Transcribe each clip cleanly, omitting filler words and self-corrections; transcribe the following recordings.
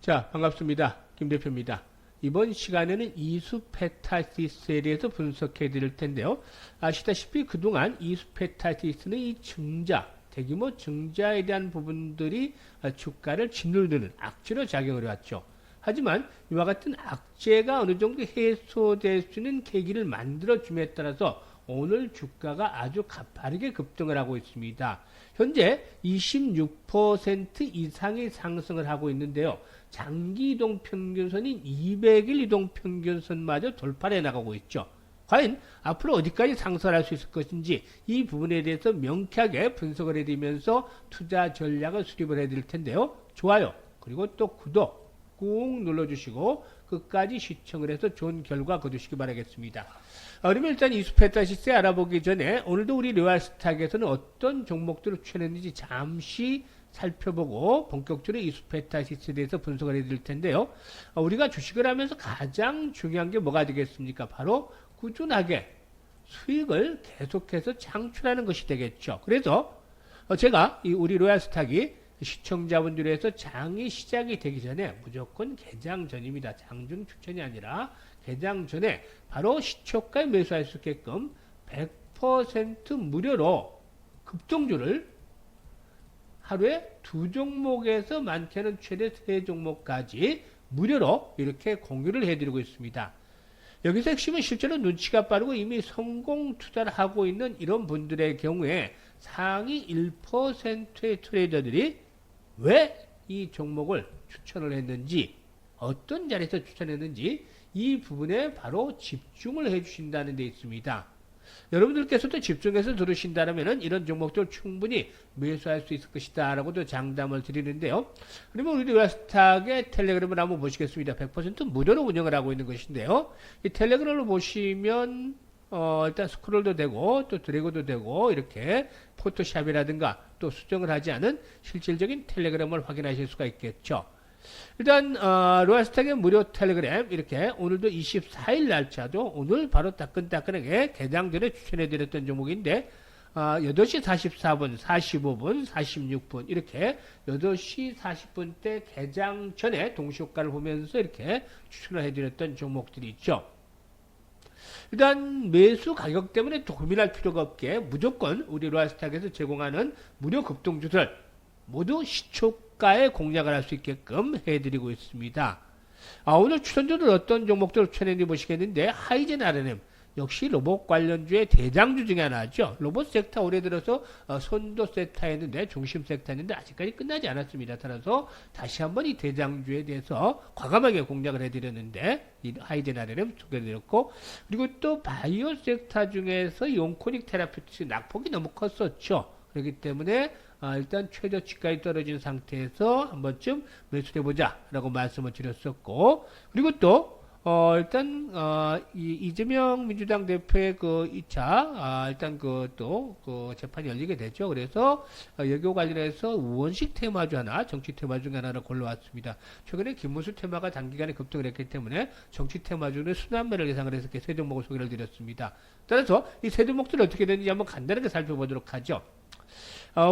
자, 반갑습니다. 김 대표입니다. 이번 시간에는 이수페타시스에 대해서 분석해 드릴 텐데요. 아시다시피 그동안 이수페타시스는 이 증자, 대규모 증자에 대한 부분들이 주가를 짓누르는 악재로 작용을 해왔죠. 하지만 이와 같은 악재가 어느 정도 해소될 수 있는 계기를 만들어줌에 따라서 오늘 주가가 아주 가파르게 급등을 하고 있습니다. 현재 26% 이상의 상승을 하고 있는데요. 장기 이동 평균선인 200일 이동 평균선마저 돌파해 나가고 있죠. 과연 앞으로 어디까지 상승할 수 있을 것인지 이 부분에 대해서 명쾌하게 분석을 해드리면서 투자 전략을 수립을 해드릴 텐데요. 좋아요, 그리고 또 구독 꾹 눌러주시고 끝까지 시청을 해서 좋은 결과 거두시기 바라겠습니다. 그러면 일단 이수페타시스 알아보기 전에 오늘도 우리 로얄스탁에서는 어떤 종목들을 추천했는지 잠시 살펴보고 본격적으로 이수페타시스에 대해서 분석을 해드릴 텐데요. 우리가 주식을 하면서 가장 중요한 게 뭐가 되겠습니까? 바로 꾸준하게 수익을 계속해서 창출하는 것이 되겠죠. 그래서 제가 우리 로얄스탁이 시청자분들에서 장이 시작이 되기 전에 무조건 개장 전입니다. 장중 추천이 아니라 개장 전에 바로 시초가에 매수할 수 있게끔 100% 무료로 급등주를 하루에 2종목에서 많게는 최대 3종목까지 무료로 이렇게 공유를 해드리고 있습니다. 여기서 핵심은 실제로 눈치가 빠르고 이미 성공 투자를 하고 있는 이런 분들의 경우에 상위 1%의 트레이더들이 왜 이 종목을 추천을 했는지, 어떤 자리에서 추천했는지 이 부분에 바로 집중을 해주신다는 데 있습니다. 여러분들께서도 집중해서 들으신다면 이런 종목들 충분히 매수할 수 있을 것이다 라고도 장담을 드리는데요. 그러면 우리 로얄스탁의 텔레그램을 한번 보시겠습니다. 100% 무료로 운영을 하고 있는 것인데요. 이 텔레그램을 보시면 일단 스크롤도 되고 또 드래그도 되고 이렇게 포토샵이라든가 또 수정을 하지 않은 실질적인 텔레그램을 확인하실 수가 있겠죠. 일단 로얄스탁의 무료 텔레그램 이렇게 오늘도 24일 날짜도 오늘 바로 따끈따끈하게 개장 전에 추천해드렸던 종목인데 8시 44분, 45분, 46분 이렇게 8시 40분 때 개장 전에 동시효과를 보면서 이렇게 추천을 해드렸던 종목들이 있죠. 일단 매수 가격 때문에 또 고민할 필요가 없게 무조건 우리 로얄스탁에서 제공하는 무료 급등주들 모두 시초가에 공략을 할 수 있게끔 해드리고 있습니다. 오늘 추천주들 어떤 종목들을 추천했는지 보시겠는데 하이젠 RNM 역시 로봇 관련주의 대장주 중에 하나죠. 로봇 섹터 올해 들어서 선도 섹터였는데 중심 섹터였는데 아직까지 끝나지 않았습니다. 따라서 다시 한번 이 대장주에 대해서 과감하게 공략을 해드렸는데 이 하이젠 RNM 소개해드렸고, 그리고 또 바이오 섹터 중에서 용코닉 테라피틱스 낙폭이 너무 컸었죠. 그렇기 때문에 일단 최저치까지 떨어진 상태에서 한 번쯤 매수해보자 라고 말씀을 드렸었고, 그리고 또 일단 이재명 민주당 대표의 그 2차 일단 또 재판이 열리게 됐죠. 그래서 여기와 관련해서 우원식 테마주 하나, 정치 테마 중 하나를 골라왔습니다. 최근에 김문수 테마가 단기간에 급등을 했기 때문에 정치 테마주는 순환매를 예상을 해서 이렇게 세 종목을 소개를 드렸습니다. 따라서 이 세 종목들이 어떻게 되는지 한번 간단하게 살펴보도록 하죠.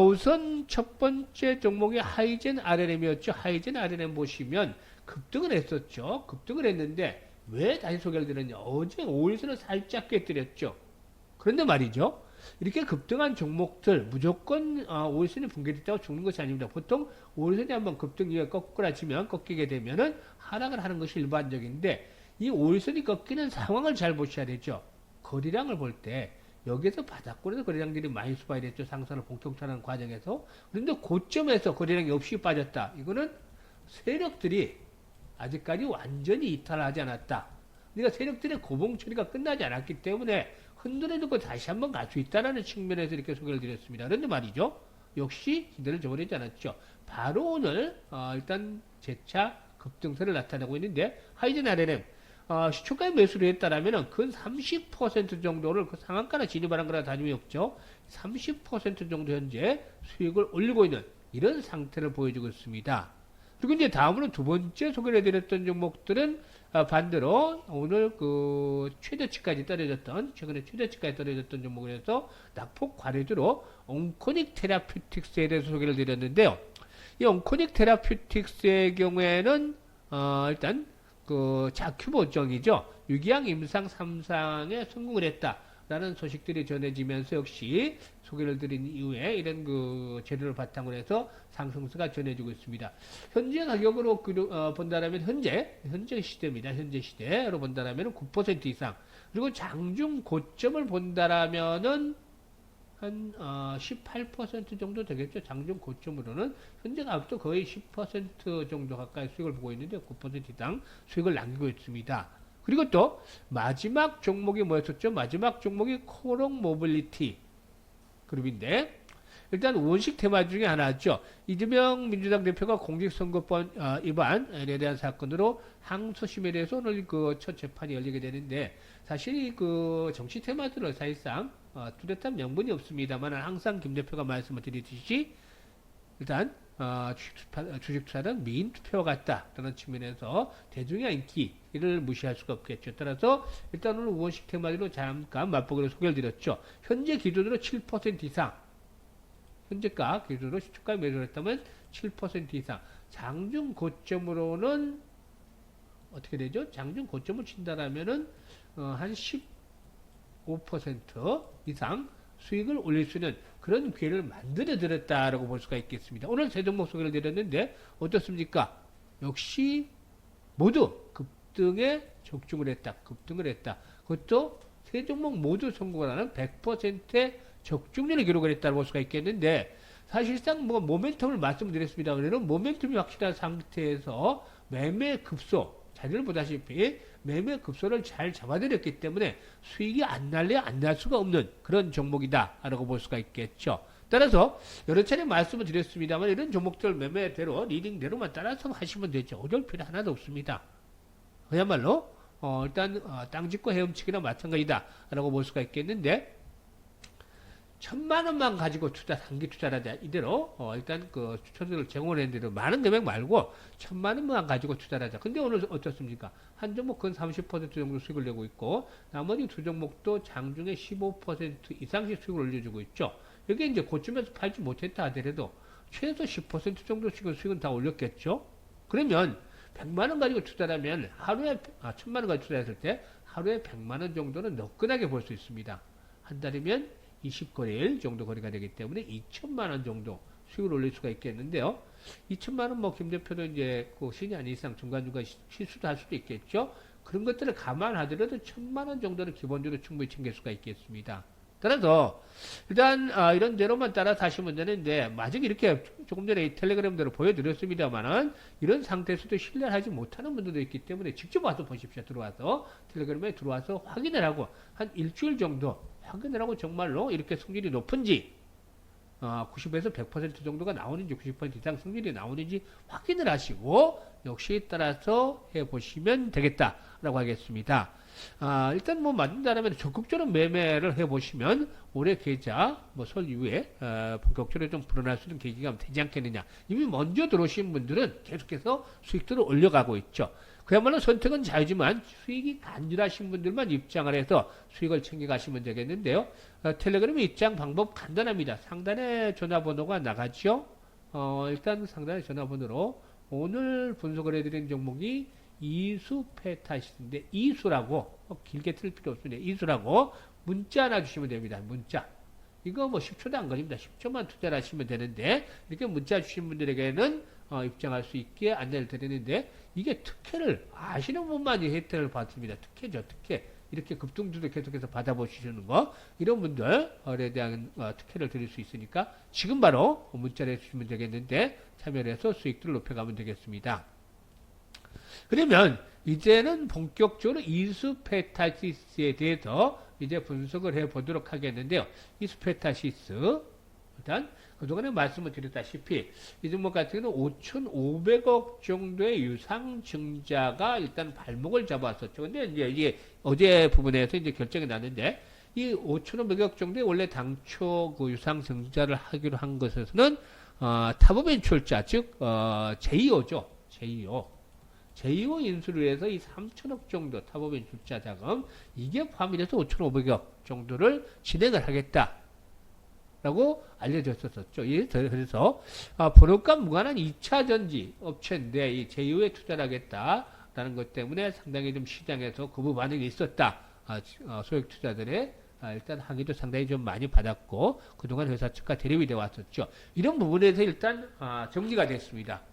우선 첫 번째 종목이 하이젠 RNM이었죠. 하이젠 RNM 보시면 급등을 했었죠. 급등을 했는데 왜 다시 소개를 드렸냐. 어제 5일선을 살짝 깨뜨렸죠. 그런데 말이죠. 이렇게 급등한 종목들 무조건 5일선이 붕괴됐다고 죽는 것이 아닙니다. 보통 5일선이 한번 급등이 거꾸라지면 꺾이게 되면은 하락을 하는 것이 일반적인데 이 5일선이 꺾이는 상황을 잘 보셔야 되죠. 거래량을 볼 때 여기에서 바닥권에서 거래량들이 많이 수반이 됐죠. 상승을 본격화하는 과정에서. 그런데 고점에서 거래량이 없이 빠졌다. 이거는 세력들이 아직까지 완전히 이탈하지 않았다. 그러니까 세력들의 고봉 처리가 끝나지 않았기 때문에 흔들어두고 다시 한번 갈 수 있다는 측면에서 이렇게 소개를 드렸습니다. 그런데 말이죠. 역시 기대를 저버리지 않았죠. 바로 오늘 일단 재차 급등세를 나타내고 있는데 하이젠 RNM 시초가에 매수를 했다라면 근 30% 정도를 그 상한가나 진입하는 거나 다름이 없죠. 30% 정도 현재 수익을 올리고 있는 이런 상태를 보여주고 있습니다. 그리고 이제 다음으로 두 번째 소개를 해드렸던 종목들은 반대로 오늘 그 최저치까지 떨어졌던, 최근에 최저치까지 떨어졌던 종목에서 낙폭 과래주로 온코닉 테라퓨틱스에 대해서 소개를 드렸는데요. 이 온코닉 테라퓨틱스의 경우에는 일단 그 자큐보정이죠. 유기양 임상 3상에 성공을 했다라는 소식들이 전해지면서 역시 소개를 드린 이후에 이런 그 재료를 바탕으로 해서 상승세가 전해지고 있습니다. 현재 가격으로 본다라면 현재 시대입니다. 현재 시대로 본다라면 9% 이상. 그리고 장중 고점을 본다라면은 한 18% 정도 되겠죠. 장중 고점으로는 현재 가격도 거의 10% 정도 가까이 수익을 보고 있는데 9% 이상 수익을 남기고 있습니다. 그리고 또 마지막 종목이 뭐였었죠? 마지막 종목이 코롱 모빌리티 그룹인데 일단 원식 테마 중에 하나죠. 이재명 민주당 대표가 공직선거법 위반에 대한 사건으로 항소심에 대해서 오늘 그 첫 재판이 열리게 되는데 사실 그 정치 테마들은 사실상 뚜렷한 명분이 없습니다만 항상 김 대표가 말씀을 드리듯이 일단 주식 투자는 미인 투표와 같다라는 측면에서 대중의 인기를 무시할 수가 없겠죠. 따라서 일단 오늘 원식 테마로 잠깐 맛보기로 소개를 드렸죠. 현재 기준으로 7% 이상 현재가 기준으로 시초가 매수를 했다면 7% 이상 장중 고점으로는 어떻게 되죠? 장중 고점을 친다라면은 한 15% 이상 수익을 올릴 수 있는 그런 기회를 만들어 드렸다라고 볼 수가 있겠습니다. 오늘 세 종목 소개를 드렸는데 어떻습니까? 역시 모두 급등에 적중을 했다. 급등을 했다. 그것도 세 종목 모두 성공을 하는 100%의 적중률을 기록을 했다고 볼 수가 있겠는데 사실상 뭐 모멘텀을 말씀드렸습니다. 그러면 모멘텀이 확실한 상태에서 매매 급소 자료를 보다시피 매매 급소를 잘 잡아드렸기 때문에 수익이 안 날래 안 날 수가 없는 그런 종목이다 라고 볼 수가 있겠죠. 따라서 여러 차례 말씀을 드렸습니다만 이런 종목들 매매대로 리딩대로만 따라서 하시면 되죠. 어려울 필요 하나도 없습니다. 그야말로 일단 땅 짓고 헤엄치기나 마찬가지다 라고 볼 수가 있겠는데 1,000만원만 가지고 단기 투자를 하자. 이대로, 일단 그 추천을 제공을 했는데 많은 금액 말고 1,000만원만 가지고 투자를 하자. 근데 오늘 어떻습니까? 한 종목 근 30% 정도 수익을 내고 있고, 나머지 두 종목도 장중에 15% 이상씩 수익을 올려주고 있죠. 여기 이제 고점에서 팔지 못했다 하더라도 최소 10% 정도 수익은 다 올렸겠죠? 그러면 100만원 가지고 투자하면 하루에, 1,000만원 가지고 투자했을 때 하루에 100만원 정도는 너끈하게 볼 수 있습니다. 한 달이면 20거래일 정도 거래가 되기 때문에 2천만원 정도 수익을 올릴 수가 있겠는데요. 2천만원 뭐 김 대표도 이제 그 신이 아닌 이상 중간중간 실수도 할 수도 있겠죠. 그런 것들을 감안하더라도 1,000만원 정도는 기본적으로 충분히 챙길 수가 있겠습니다. 따라서 일단 이런 대로만 따라서 하시면 되는데 만약 이렇게 조금 전에 텔레그램대로 보여드렸습니다만은 이런 상태에서도 신뢰를 하지 못하는 분들도 있기 때문에 직접 와서 보십시오. 들어와서 텔레그램에 들어와서 확인을 하고 한 일주일 정도 확인을 하고 정말로 이렇게 승률이 높은지 90에서 100% 정도가 나오는지 90% 이상 승률이 나오는지 확인을 하시고 역시 따라서 해보시면 되겠다라고 하겠습니다. 일단 뭐 맞는다면 적극적으로 매매를 해보시면 올해 계좌 설 이후에 본격적으로 좀 불어날 수 있는 계기가 되지 않겠느냐. 이미 먼저 들어오신 분들은 계속해서 수익들을 올려가고 있죠. 그야말로 선택은 자유지만 수익이 간절하신 분들만 입장을 해서 수익을 챙겨가시면 되겠는데요. 텔레그램 입장 방법 간단합니다. 상단에 전화번호가 나가죠. 일단 상단의 전화번호로 오늘 분석을 해드린 종목이 이수페타시스인데 이수라고 길게 틀 필요 없습니다. 이수라고 문자 하나 주시면 됩니다. 문자. 이거 뭐 10초도 안 걸립니다. 10초만 투자를 하시면 되는데 이렇게 문자 주신 분들에게는 입장할 수 있게 안내를 드리는데 이게 특혜를 아시는 분만이 혜택을 받습니다. 특혜죠. 특혜. 이렇게 급등주도 계속해서 받아보시는 거 이런 분들에 대한 특혜를 드릴 수 있으니까 지금 바로 문자를 해주시면 되겠는데 참여를 해서 수익들을 높여가면 되겠습니다. 그러면 이제는 본격적으로 이수페타시스에 대해서 이제 분석을 해보도록 하겠는데요. 이수페타시스 일단 그동안에 말씀을 드렸다시피 이 종목 같은 경우는 5,500억 정도의 유상증자가 일단 발목을 잡았었죠. 근데 이제 이게 어제 부분에서 이제 결정이 났는데 이 5,500억 정도의 원래 당초 그 유상증자를 하기로 한 것에서는 타보벤출자 즉 제2호죠. 제2호 인수를 해서 이 3천억 정도 타보벤출자 자금 이게 포함이 돼서 5,500억 정도를 진행을 하겠다. 라고 알려졌었죠. 그래서 본업과 무관한 2차 전지 업체인데 이 제2의 투자를 하겠다라는 것 때문에 상당히 좀 시장에서 거부 반응이 있었다. 소액 투자들의 일단 항의도 상당히 좀 많이 받았고 그동안 회사 측과 대립이 되어 왔었죠. 이런 부분에서 일단 정리가 됐습니다.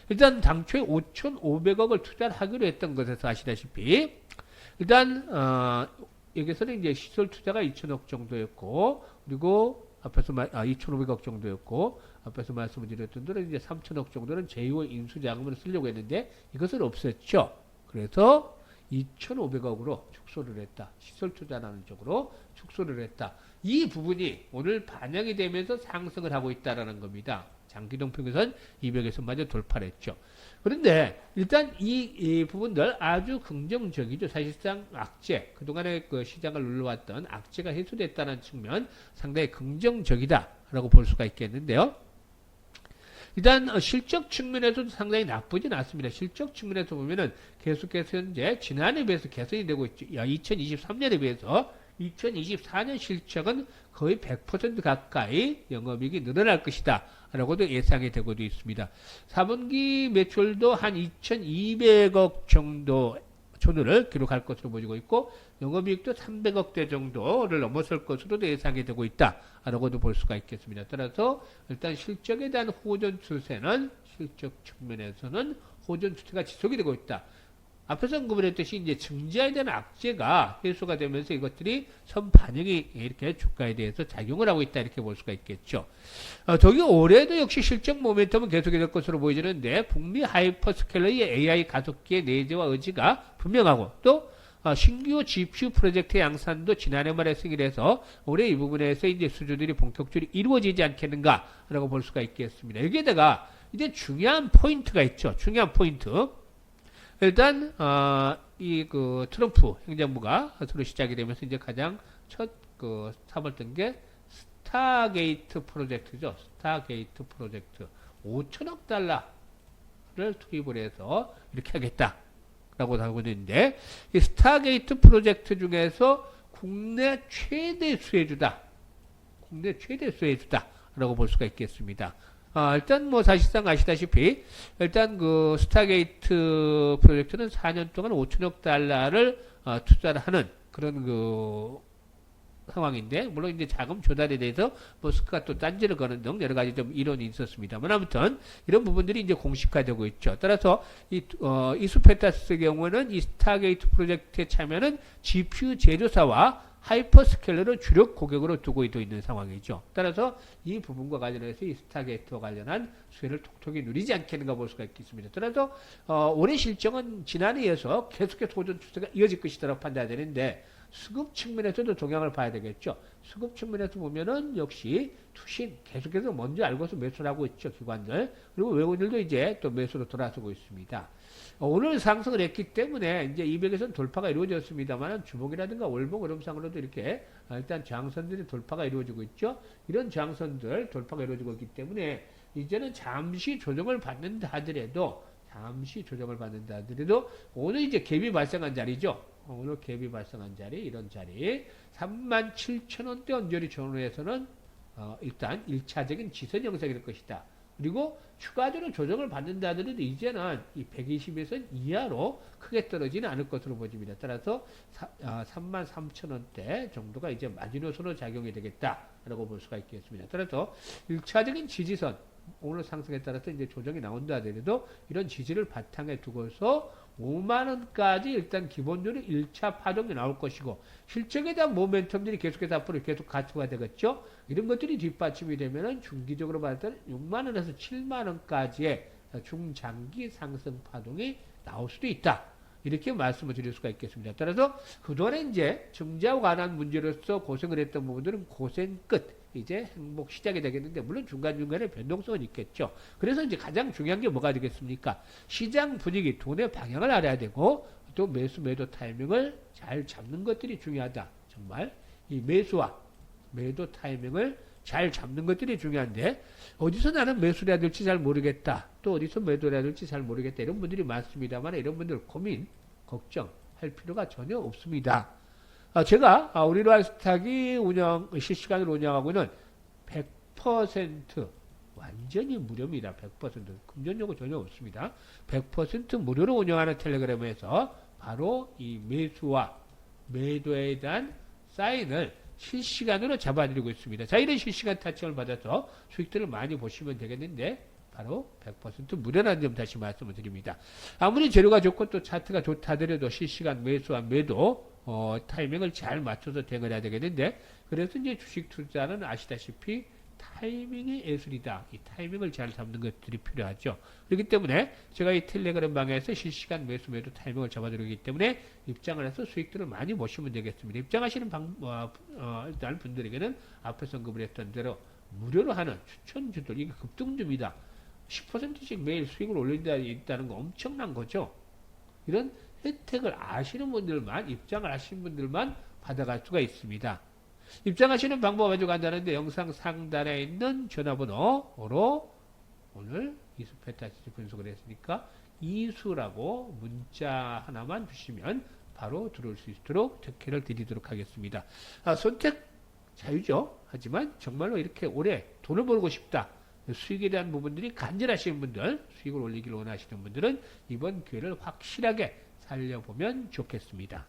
일단 당초에 5,500억을 투자를 하기로 했던 것에서 아시다시피 일단 여기서는 이제 시설 투자가 2,000억 정도였고 그리고 앞에서 2,500억 정도였고 앞에서 말씀을 드렸던 대로 이제 3,000억 정도는 제2의 인수 자금을 쓰려고 했는데 이것을 없앴죠. 그래서 2,500억으로 축소를 했다. 시설 투자라는 쪽으로 축소를 했다. 이 부분이 오늘 반영이 되면서 상승을 하고 있다라는 겁니다. 장기동 평균선 200에서 마저 돌파를 했죠. 그런데 일단 이 부분들 아주 긍정적이죠. 사실상 악재, 그동안에 그 시장을 눌러왔던 악재가 해소됐다는 측면 상당히 긍정적이다라고 볼 수가 있겠는데요. 일단 실적 측면에서도 상당히 나쁘진 않습니다. 실적 측면에서 보면은 계속해서 현재 지난해에 비해서 개선이 되고 있죠. 2023년에 비해서 2024년 실적은 거의 100% 가까이 영업이익이 늘어날 것이다 라고도 예상이 되고도 있습니다. 4분기 매출도 한 2,200억 정도 전후를 기록할 것으로 보이고 있고 영업이익도 300억대 정도를 넘어설 것으로도 예상이 되고 있다라고도 볼 수가 있겠습니다. 따라서 일단 실적에 대한 호전 추세는 실적 측면에서는 호전 추세가 지속이 되고 있다. 앞에서 언급을 했듯이 이제 증자에 대한 악재가 해소가 되면서 이것들이 선반영이 이렇게 주가에 대해서 작용을 하고 있다 이렇게 볼 수가 있겠죠. 저기 올해도 역시 실적 모멘텀은 계속이 될 것으로 보이는데 북미 하이퍼스케일러의 AI 가속기의 내재와 의지가 분명하고 또 신규 GPU 프로젝트 양산도 지난해 말에 승인해서 올해 이 부분에서 이제 수주들이 본격적으로 이루어지지 않겠는가라고 볼 수가 있겠습니다. 여기에다가 이제 중요한 포인트가 있죠. 중요한 포인트. 일단 이 그 트럼프 행정부가 서로 시작이 되면서 이제 가장 첫 그 3월 뜬 게 스타게이트 프로젝트죠. 스타게이트 프로젝트 5천억 달러를 투입을 해서 이렇게 하겠다라고 하고 있는데 이 스타게이트 프로젝트 중에서 국내 최대 수혜주다. 국내 최대 수혜주다라고 볼 수가 있겠습니다. 일단 뭐 사실상 아시다시피 일단 그 스타게이트 프로젝트는 4년 동안 5천억 달러를 투자를 하는 그런 그 상황인데 물론 이제 자금 조달에 대해서 머스크가 또 딴지를 거는 등 여러 가지 좀 이론이 있었습니다만 아무튼 이런 부분들이 이제 공식화되고 있죠. 따라서 이수페타스의 경우는 이 스타게이트 프로젝트에 참여하는 GPU 제조사와 하이퍼스케일러를 주력 고객으로 두고 있는 상황이죠. 따라서 이 부분과 관련해서 이 스타게이트와 관련한 수혜를 톡톡히 누리지 않겠는가 볼 수가 있겠습니다. 따라서 올해 실적은 지난해에 이어서 계속해서 호전 추세가 이어질 것이라고 판단되는데 수급 측면에서도 동향을 봐야 되겠죠. 수급 측면에서 보면은 역시 투신 계속해서 먼저 알고서 매수를 하고 있죠. 기관들. 그리고 외국인들도 이제 또 매수로 돌아서고 있습니다. 오늘 상승을 했기 때문에 이제 200에서는 돌파가 이루어졌습니다만 주봉이라든가 월봉 흐름상으로도 이렇게 일단 저항선들이 돌파가 이루어지고 있죠. 이런 저항선들 돌파가 이루어지고 있기 때문에 이제는 잠시 조정을 받는다 하더라도 오늘 이제 갭이 발생한 자리죠. 오늘 갭이 발생한 자리 이런 자리 37,000원대 언저리 전후에서는 일단 1차적인 지선 형성이 될 것이다. 그리고 추가적으로 조정을 받는다 하더라도 이제는 이 120에서 이하로 크게 떨어지는 않을 것으로 보입니다. 따라서 33,000원대 정도가 이제 마지노선으로 작용이 되겠다라고 볼 수가 있겠습니다. 따라서 1차적인 지지선 오늘 상승에 따라서 이제 조정이 나온다 하더라도 이런 지지를 바탕에 두고서 5만원까지 일단 기본적으로 1차 파동이 나올 것이고 실적에 대한 모멘텀들이 계속해서 앞으로 계속 가치가 되겠죠. 이런 것들이 뒷받침이 되면은 중기적으로 봤을 때 6만원에서 7만원까지의 중장기 상승 파동이 나올 수도 있다. 이렇게 말씀을 드릴 수가 있겠습니다. 따라서 그동안에 이제 증자와 관한 문제로서 고생을 했던 부분들은 고생 끝. 이제 행복 시작이 되겠는데 물론 중간중간에 변동성은 있겠죠. 그래서 이제 가장 중요한 게 뭐가 되겠습니까? 시장 분위기, 돈의 방향을 알아야 되고 또 매도 타이밍을 잘 잡는 것들이 중요하다. 정말 이 매수와 매도 타이밍을 잘 잡는 것들이 중요한데 어디서 나는 매수를 해야 될지 잘 모르겠다. 또 어디서 매도를 해야 될지 잘 모르겠다. 이런 분들이 많습니다만 이런 분들 고민, 걱정할 필요가 전혀 없습니다. 제가 우리 로얄스탁이 실시간으로 운영하고 있는 100% 완전히 무료입니다. 100% 금전 요구 전혀 없습니다. 100% 무료로 운영하는 텔레그램에서 바로 이 매수와 매도에 대한 사인을 실시간으로 잡아드리고 있습니다. 자, 이런 실시간 타점을 받아서 수익들을 많이 보시면 되겠는데 바로 100% 무료라는 점 다시 말씀을 드립니다. 아무리 재료가 좋고 또 차트가 좋다 하더라도 실시간 매수와 매도 타이밍을 잘 맞춰서 대응을 해야 되겠는데 그래서 이제 주식 투자는 아시다시피 타이밍이 예술이다. 이 타이밍을 잘 잡는 것들이 필요하죠. 그렇기 때문에 제가 이 텔레그램 방에서 실시간 매수 매도 타이밍을 잡아드리기 때문에 입장을 해서 수익들을 많이 보시면 되겠습니다. 입장하시는 일단 분들에게는 앞에서 언급을 했던 대로 무료로 하는 추천주들, 이게 급등주입니다. 10%씩 매일 수익을 올린다는 거 엄청난 거죠. 이런 혜택을 아시는 분들만, 입장을 하시는 분들만 받아갈 수가 있습니다. 입장하시는 방법 아주 간단한데 영상 상단에 있는 전화번호로 오늘 이수 페타시스 분석을 했으니까 이수라고 문자 하나만 주시면 바로 들어올 수 있도록 특혜를 드리도록 하겠습니다. 선택 자유죠. 하지만 정말로 이렇게 오래 돈을 벌고 싶다. 수익에 대한 부분들이 간절하신 분들, 수익을 올리기를 원하시는 분들은 이번 기회를 확실하게 살려보면 좋겠습니다.